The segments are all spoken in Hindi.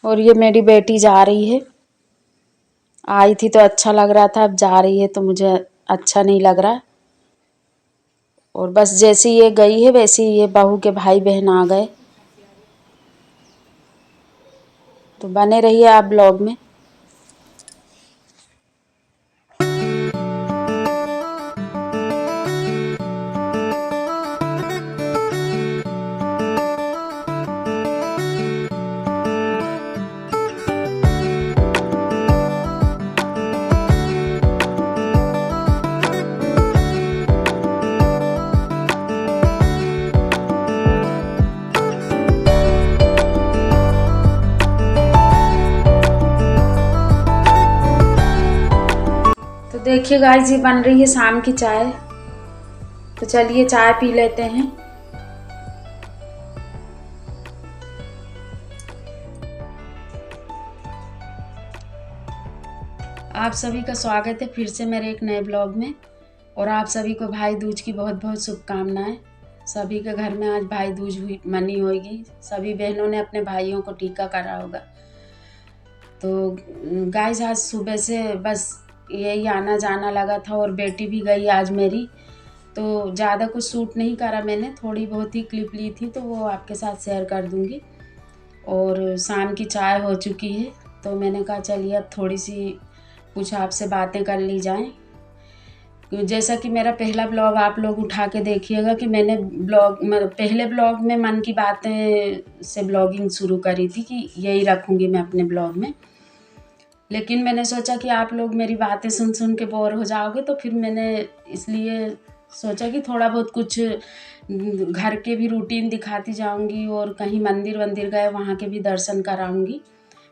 और ये मेरी बेटी जा रही है। आई थी तो अच्छा लग रहा था, अब जा रही है तो मुझे अच्छा नहीं लग रहा। और बस जैसे ये गई है वैसे ही ये बहू के भाई बहन आ गए। तो बने रहिए आप ब्लॉग में। तो देखिए गाइस, ये बन रही है शाम की चाय। तो चलिए चाय पी लेते हैं। आप सभी का स्वागत है फिर से मेरे एक नए ब्लॉग में। और आप सभी को भाई दूज की बहुत बहुत शुभकामनाएं। सभी के घर में आज भाई दूज मनी होगी। सभी बहनों ने अपने भाइयों को टीका करा होगा। तो गाइस, आज सुबह से बस यही आना जाना लगा था और बेटी भी गई आज मेरी। तो ज़्यादा कुछ शूट नहीं करा मैंने, थोड़ी बहुत ही क्लिप ली थी तो वो आपके साथ शेयर कर दूँगी। और शाम की चाय हो चुकी है तो मैंने कहा चलिए अब थोड़ी सी कुछ आपसे बातें कर ली जाएं। जैसा कि मेरा पहला ब्लॉग आप लोग उठा के देखिएगा कि मैंने पहले ब्लॉग में मन की बातें से ब्लॉगिंग शुरू करी थी कि यही रखूँगी मैं अपने ब्लॉग में। लेकिन मैंने सोचा कि आप लोग मेरी बातें सुन सुन के बोर हो जाओगे, तो फिर मैंने इसलिए सोचा कि थोड़ा बहुत कुछ घर के भी रूटीन दिखाती जाऊंगी और कहीं मंदिर वंदिर गए वहाँ के भी दर्शन कराऊंगी।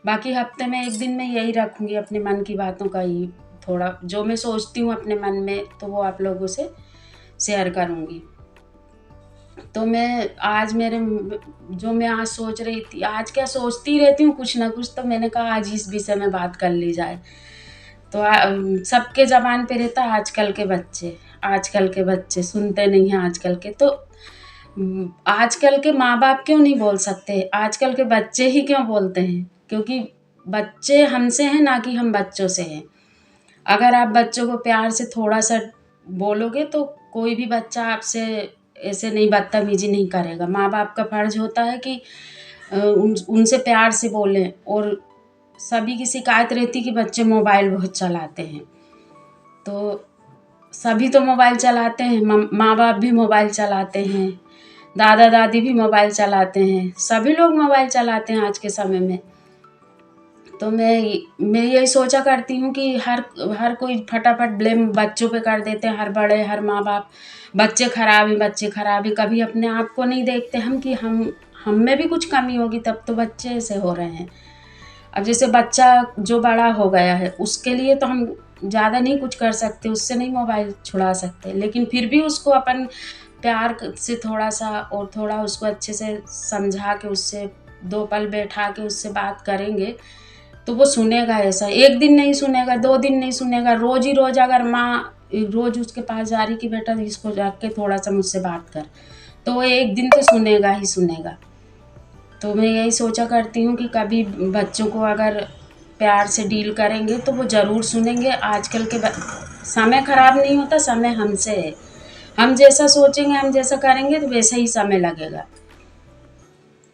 बाकी हफ्ते में एक दिन मैं यही रखूंगी अपने मन की बातों का ही, थोड़ा जो मैं सोचती हूँ अपने मन में तो वो आप लोगों से शेयर करूँगी। तो मैं आज सोच रही थी, आज क्या सोचती रहती हूँ कुछ ना कुछ, तो मैंने कहा आज इस विषय में बात कर ली जाए। तो सबके ज़बान पे रहता है आजकल के बच्चे सुनते नहीं हैं आजकल के। तो आजकल के माँ बाप क्यों नहीं बोल सकते, आजकल के बच्चे ही क्यों बोलते हैं? क्योंकि बच्चे हमसे हैं ना कि हम बच्चों से हैं। अगर आप बच्चों को प्यार से थोड़ा सा बोलोगे तो कोई भी बच्चा आपसे ऐसे नहीं बदतमीजी नहीं करेगा। माँ बाप का फर्ज होता है कि उनसे प्यार से बोलें। और सभी की शिकायत रहती कि बच्चे मोबाइल बहुत चलाते हैं। तो सभी तो मोबाइल चलाते हैं, माँ बाप भी मोबाइल चलाते हैं, दादा दादी भी मोबाइल चलाते हैं, सभी लोग मोबाइल चलाते हैं आज के समय में। तो मैं यही सोचा करती हूँ कि हर कोई फटाफट ब्लेम बच्चों पे कर देते हैं, हर बड़े हर माँ बाप, बच्चे खराब है। कभी अपने आप को नहीं देखते हम कि हम में भी कुछ कमी होगी, तब तो बच्चे ऐसे हो रहे हैं। अब जैसे बच्चा जो बड़ा हो गया है उसके लिए तो हम ज़्यादा नहीं कुछ कर सकते, उससे नहीं मोबाइल छुड़ा सकते, लेकिन फिर भी उसको अपन प्यार से थोड़ा सा और थोड़ा उसको अच्छे से समझा के उससे 2 पल बैठा के उससे बात करेंगे तो वो सुनेगा। ऐसा 1 दिन नहीं सुनेगा, 2 दिन नहीं सुनेगा, रोज़ ही रोज़ अगर माँ रोज़ उसके पास जा रही कि बेटा इसको जाके थोड़ा सा मुझसे बात कर, तो वो 1 दिन तो सुनेगा ही सुनेगा। तो मैं यही सोचा करती हूँ कि कभी बच्चों को अगर प्यार से डील करेंगे तो वो ज़रूर सुनेंगे। आजकल के समय ख़राब नहीं होता, समय हमसे है। हम जैसा सोचेंगे, हम जैसा करेंगे तो वैसा ही समय लगेगा।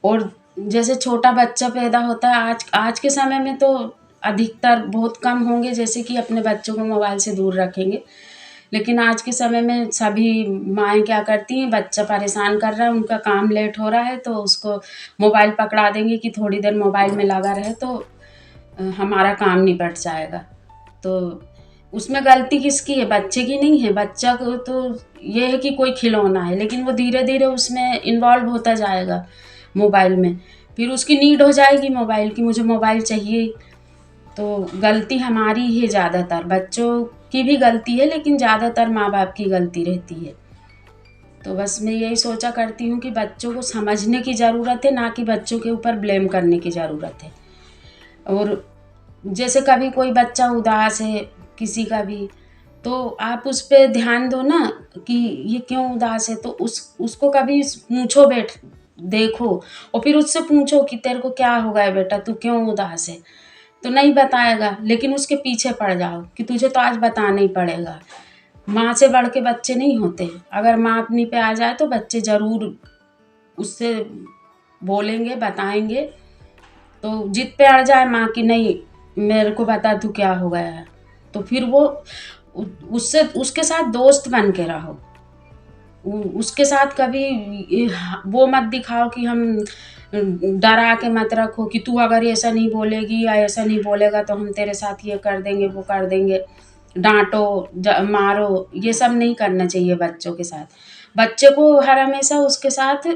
और जैसे छोटा बच्चा पैदा होता है आज के समय में तो अधिकतर बहुत कम होंगे जैसे कि अपने बच्चों को मोबाइल से दूर रखेंगे। लेकिन आज के समय में सभी माएँ क्या करती हैं, बच्चा परेशान कर रहा है, उनका काम लेट हो रहा है तो उसको मोबाइल पकड़ा देंगे कि थोड़ी देर मोबाइल में लगा रहे तो हमारा काम निपट जाएगा। तो उसमें गलती किसकी है? बच्चे की नहीं है। बच्चा को तो ये है कि कोई खिलौना है, लेकिन वो धीरे धीरे उसमें इन्वॉल्व होता जाएगा मोबाइल में, फिर उसकी नीड हो जाएगी मोबाइल की, मुझे मोबाइल चाहिए। तो गलती हमारी है ज़्यादातर, बच्चों की भी गलती है लेकिन ज़्यादातर माँ बाप की गलती रहती है। तो बस मैं यही सोचा करती हूँ कि बच्चों को समझने की ज़रूरत है, ना कि बच्चों के ऊपर ब्लेम करने की ज़रूरत है। और जैसे कभी कोई बच्चा उदास है किसी का भी, तो आप उस पर ध्यान दो ना कि ये क्यों उदास है, तो उसको कभी पूछो देखो और फिर उससे पूछो कि तेरे को क्या हो गया बेटा, तू क्यों उदास है, तो नहीं बताएगा, लेकिन उसके पीछे पड़ जाओ कि तुझे तो आज बताना ही पड़ेगा। माँ से बढ़ के बच्चे नहीं होते। अगर माँ अपनी पे आ जाए तो बच्चे ज़रूर उससे बोलेंगे, बताएंगे। तो जिद पे अड़ जाए माँ की, नहीं मेरे को बता तू क्या हो गया है, तो फिर वो उससे उसके साथ दोस्त बन के रहो। उसके साथ कभी वो मत दिखाओ कि हम डरा के मत रखो कि तू अगर ऐसा नहीं बोलेगी या ऐसा नहीं बोलेगा तो हम तेरे साथ ये कर देंगे वो कर देंगे, डांटो मारो, ये सब नहीं करना चाहिए बच्चों के साथ। बच्चे को हर हमेशा उसके साथ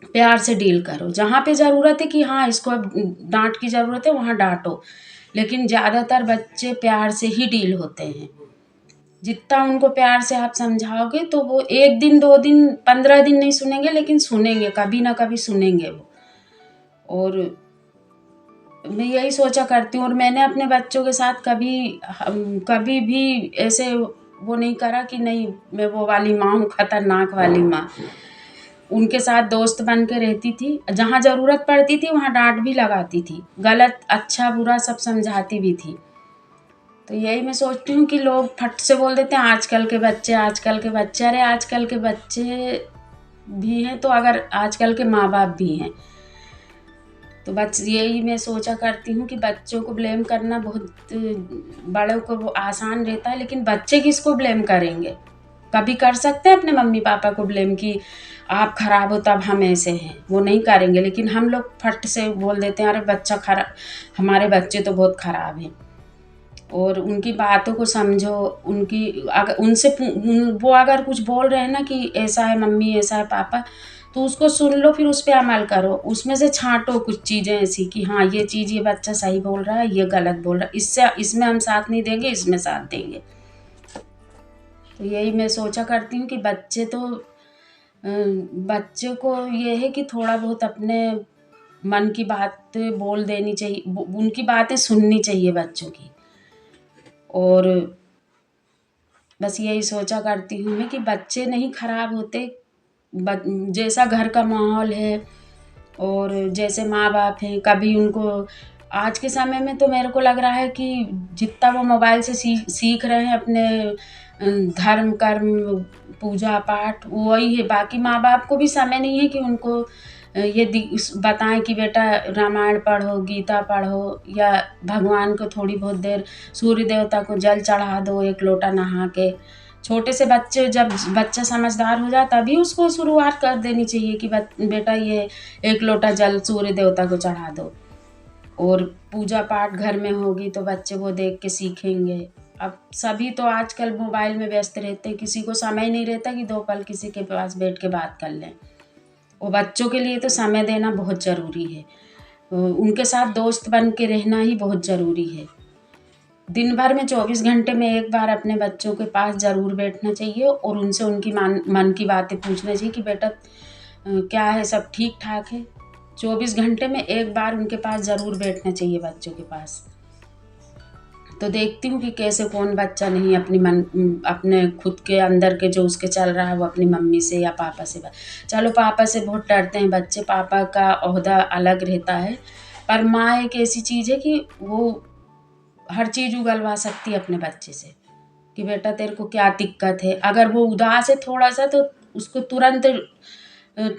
प्यार से डील करो। जहाँ पे ज़रूरत है कि हाँ इसको अब डांट की ज़रूरत है वहाँ डांटो, लेकिन ज़्यादातर बच्चे प्यार से ही डील होते हैं। जितना उनको प्यार से आप समझाओगे तो वो 1 दिन 2 दिन 15 दिन नहीं सुनेंगे, लेकिन सुनेंगे, कभी ना कभी सुनेंगे वो। और मैं यही सोचा करती हूँ, और मैंने अपने बच्चों के साथ कभी भी ऐसे वो नहीं करा कि नहीं मैं वो वाली माँ हूँ, खतरनाक वाली माँ। उनके साथ दोस्त बन के रहती थी, जहाँ ज़रूरत पड़ती थी वहाँ डांट भी लगाती थी, गलत अच्छा बुरा सब समझाती भी थी। तो यही मैं सोचती हूँ कि लोग फट से बोल देते हैं आजकल के बच्चे, आजकल के बच्चे। अरे आजकल के बच्चे भी हैं तो अगर आजकल के माँ बाप भी हैं, तो बस यही मैं सोचा करती हूँ कि बच्चों को ब्लेम करना बहुत बड़ों को वो आसान रहता है, लेकिन बच्चे किसको ब्लेम करेंगे। कभी कर सकते हैं अपने मम्मी पापा को ब्लेम कि आप खराब हो तब हम ऐसे हैं, वो नहीं करेंगे, लेकिन हम लोग फट से बोल देते हैं अरे बच्चा खराब, हमारे बच्चे तो बहुत ख़राब हैं। और उनकी बातों को समझो, उनकी अगर उनसे वो अगर कुछ बोल रहे हैं ना कि ऐसा है मम्मी ऐसा है पापा, तो उसको सुन लो, फिर उस पर अमल करो, उसमें से छांटो कुछ चीज़ें ऐसी कि हाँ ये चीज़ ये बच्चा सही बोल रहा है, ये गलत बोल रहा है, इसमें हम साथ नहीं देंगे, इसमें साथ देंगे। तो यही मैं सोचा करती हूँ कि बच्चे को ये है कि थोड़ा बहुत अपने मन की बात बोल देनी चाहिए, उनकी बातें सुननी चाहिए बच्चों की। और बस यही सोचा करती हूँ मैं कि बच्चे नहीं खराब होते, जैसा घर का माहौल है और जैसे माँ बाप हैं, कभी उनको आज के समय में तो मेरे को लग रहा है कि जितना वो मोबाइल से सीख रहे हैं अपने धर्म कर्म पूजा पाठ वही है, बाकी माँ बाप को भी समय नहीं है कि उनको ये बताएं कि बेटा रामायण पढ़ो, गीता पढ़ो, या भगवान को थोड़ी बहुत देर सूर्य देवता को जल चढ़ा दो 1 लोटा नहा के। छोटे से बच्चे जब बच्चा समझदार हो जाए तभी उसको शुरुआत कर देनी चाहिए कि बेटा ये 1 लोटा जल सूर्य देवता को चढ़ा दो। और पूजा पाठ घर में होगी तो बच्चे वो देख के सीखेंगे। अब सभी तो आजकल मोबाइल में व्यस्त रहते हैं, किसी को समय नहीं रहता कि 2 पल किसी के पास बैठ के बात कर लें। और बच्चों के लिए तो समय देना बहुत ज़रूरी है, उनके साथ दोस्त बन के रहना ही बहुत ज़रूरी है। दिन भर में 24 घंटे में एक बार अपने बच्चों के पास ज़रूर बैठना चाहिए और उनसे उनकी मन की बातें पूछना चाहिए कि बेटा क्या है, सब ठीक ठाक है। 24 घंटे में एक बार उनके पास ज़रूर बैठना चाहिए बच्चों के पास। तो देखती हूँ कि कैसे कौन बच्चा नहीं अपने खुद के अंदर के जो उसके चल रहा है वो अपनी मम्मी से या पापा से चलो पापा से बहुत डरते हैं बच्चे, पापा का ओहदा अलग रहता है, पर माँ एक ऐसी चीज़ है कि वो हर चीज़ उगलवा सकती है अपने बच्चे से कि बेटा तेरे को क्या दिक्कत है। अगर वो उदास है थोड़ा सा तो उसको तुरंत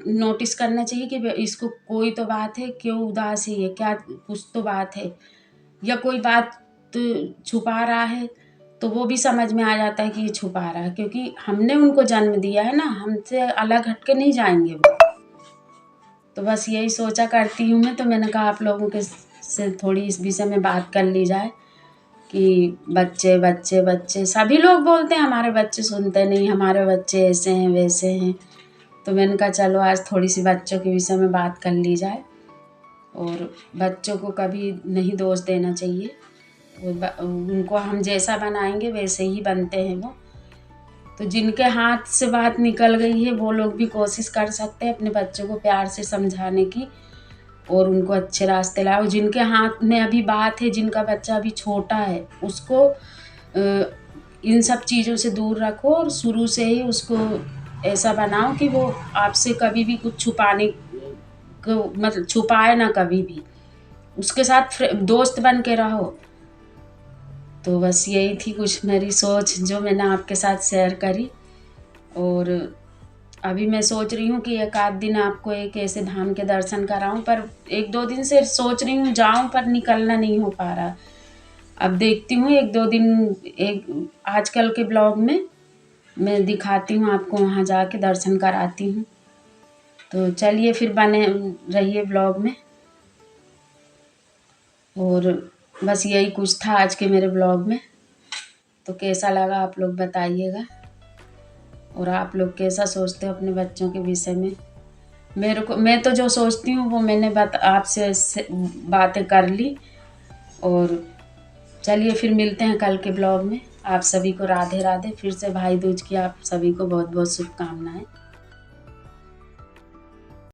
नोटिस करना चाहिए कि इसको कोई तो बात है, क्यों उदास है, ये क्या कुछ तो बात है, या कोई बात छुपा रहा है, तो वो भी समझ में आ जाता है कि ये छुपा रहा है, क्योंकि हमने उनको जन्म दिया है ना, हमसे अलग हट के नहीं जाएंगे वो। तो बस यही सोचा करती हूँ मैं, तो मैंने कहा आप लोगों के से थोड़ी इस विषय में बात कर ली जाए कि बच्चे बच्चे बच्चे सभी लोग बोलते हैं हमारे बच्चे सुनते नहीं, हमारे बच्चे ऐसे हैं वैसे हैं। तो मैंने कहा चलो आज थोड़ी सी बच्चों के विषय में बात कर ली जाए। और बच्चों को कभी नहीं दोष देना चाहिए, उनको हम जैसा बनाएंगे वैसे ही बनते हैं वो। तो जिनके हाथ से बात निकल गई है वो लोग भी कोशिश कर सकते हैं अपने बच्चों को प्यार से समझाने की और उनको अच्छे रास्ते लाओ। जिनके हाथ में अभी बात है, जिनका बच्चा अभी छोटा है, उसको इन सब चीज़ों से दूर रखो और शुरू से ही उसको ऐसा बनाओ कि वो आपसे कभी भी कुछ छुपाने को मतलब छुपाए ना कभी भी, उसके साथ दोस्त बन के रहो। तो बस यही थी कुछ मेरी सोच जो मैंने आपके साथ शेयर करी। और अभी मैं सोच रही हूँ कि एक आध दिन आपको एक ऐसे धाम के दर्शन कराऊं, पर एक दो दिन से सोच रही हूँ जाऊं, पर निकलना नहीं हो पा रहा। अब देखती हूँ एक दो दिन, एक आजकल के ब्लॉग में मैं दिखाती हूँ आपको, वहाँ जाके दर्शन कराती हूँ। तो चलिए फिर बने रहिए ब्लॉग में। और बस यही कुछ था आज के मेरे ब्लॉग में। तो कैसा लगा आप लोग बताइएगा, और आप लोग कैसा सोचते हो अपने बच्चों के विषय में। मैं तो जो सोचती हूँ वो मैंने आपसे बातें कर ली। और चलिए फिर मिलते हैं कल के ब्लॉग में। आप सभी को राधे राधे। फिर से भाई दूज की आप सभी को बहुत बहुत शुभकामनाएं।